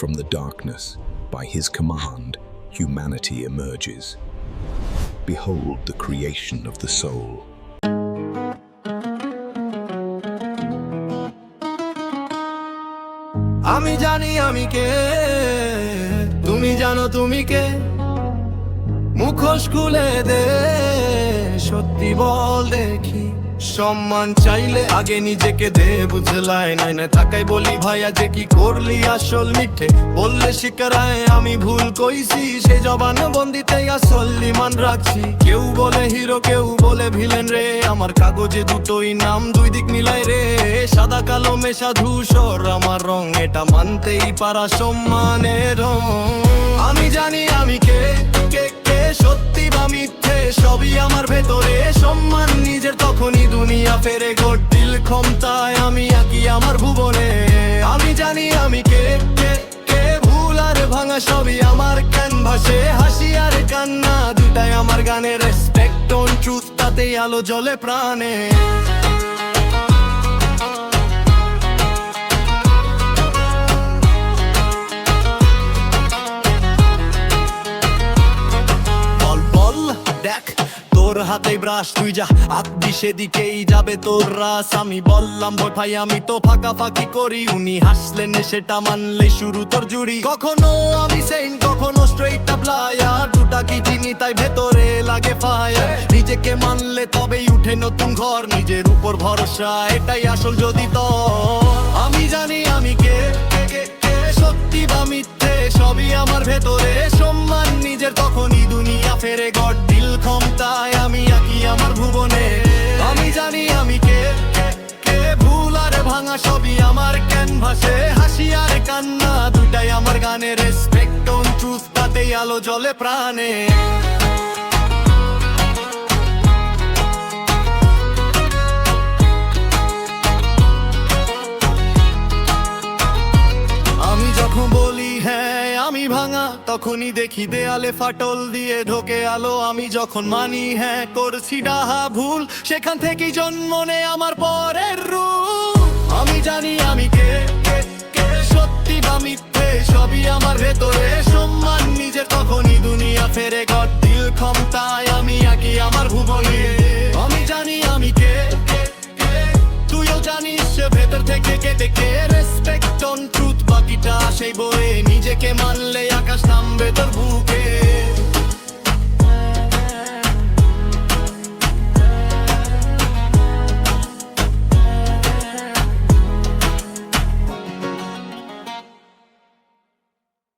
From the darkness, by his command, humanity emerges. Behold the creation of the soul. আমি জানি আমি কে, তুমি জানো তুমি কে। মুখোশ খুলে দে, সত্যি বল দেখি। সম্মান চাইলে আগে নিজেকে দে, বুঝলাই নাই না থাকাই বলি ভাইয়া যে কি করলি আসল মিথ্যে বললে শিকারায় আমি ভুল কইছি, সে জবান বন্দিতে আসল লিমান রাখছি। কেউ বলে হিরো কেউ বলে ভিলেন রে, আমার কাগজে দুটোই নাম দুই দিক মিলাই রে। সাদা কালো মেশা ধূসর আমার রং, এটা মানতেই পারা সম্মানের রং। আমি জানি আমি কে, কে কে সত্যি বা মিথ্যে সবই আমার ভেতরে। সম্মান নিজের তখনই দুনিয়া ফেরে গড়দিল ক্ষমতায় আমি একই আমার ভুবনে। আমি জানি আমি কে, কে কে ভুল আর ভাঙা সবই আমার ক্যানভাসে। হাসি আর কান্না দুটাই আমার গানে। রেসপেক্ট অন ট্রুথ, তাতেই আলো জ্বলে প্রাণে। দেখ তোর হাতে ব্রাশ, তুই যা আঁকবি সেদিকেই যাবে তোর রাস। আমি বললাম ভয় ভাই আমি তো ফাঁকাফাঁকি করি, উনি হাসলেন সেটা মানলে শুরু তোর জুড়ি। কখনো আমি সেইন কখনো স্ট্রেইট আপ লায়ার, দুটা কি চিনি তাই ভেতরে লাগে ফায়ার। নিজেকে মানলে তবেই উঠে নতুন ঘর, নিজের উপর ভরসা এটাই আসল যদি তোর। আমি জানি আমি কে, কে কে সত্যি বা মিথ্যে সবই আমার ভেতরে। সম্মান নিজের তখনই দুনিয়া ফেরে গড়দিল ক্ষমতায় আমি একই আমার ভুবনে। আমি জানি আমি কে, কে ভুল আর ভাঙা সবই আমার ক্যানভাসে। হাসি আর কান্না দুটাই আমার গানে। রেসপেক্ট অন ট্রুথ, তাতেই আলো জ্বলে প্রাণে। আমি যখন বলি হ্যাঁ আমি ভাঙা, তখনই দেখি দেয়ালে ফাটল দিয়ে ঢোকে আলো। আমি যখন মানি হ্যাঁ করছি ডাহা ভুল, সেখান থেকেই জন্ম নেয় আমার পরের রূপ। আমি জানি আমি কে, কে কে সত্যি বা মিথ্যে সবই আমার ভেতরে। সম্মান নিজের তখনই দুনিয়া ফেরে গড়দিল ক্ষমতায় আমি একই আমার ভুবনে। আমি জানি আমি কে, কে কে তুইও জানিস সে ভেতর থেকে কেটে কে। রেসপেক্ট অন ট্রুথ, বাকিটা সেই বয়ে নিজেকে মানলে আকাশ নামবে তোর বুকে।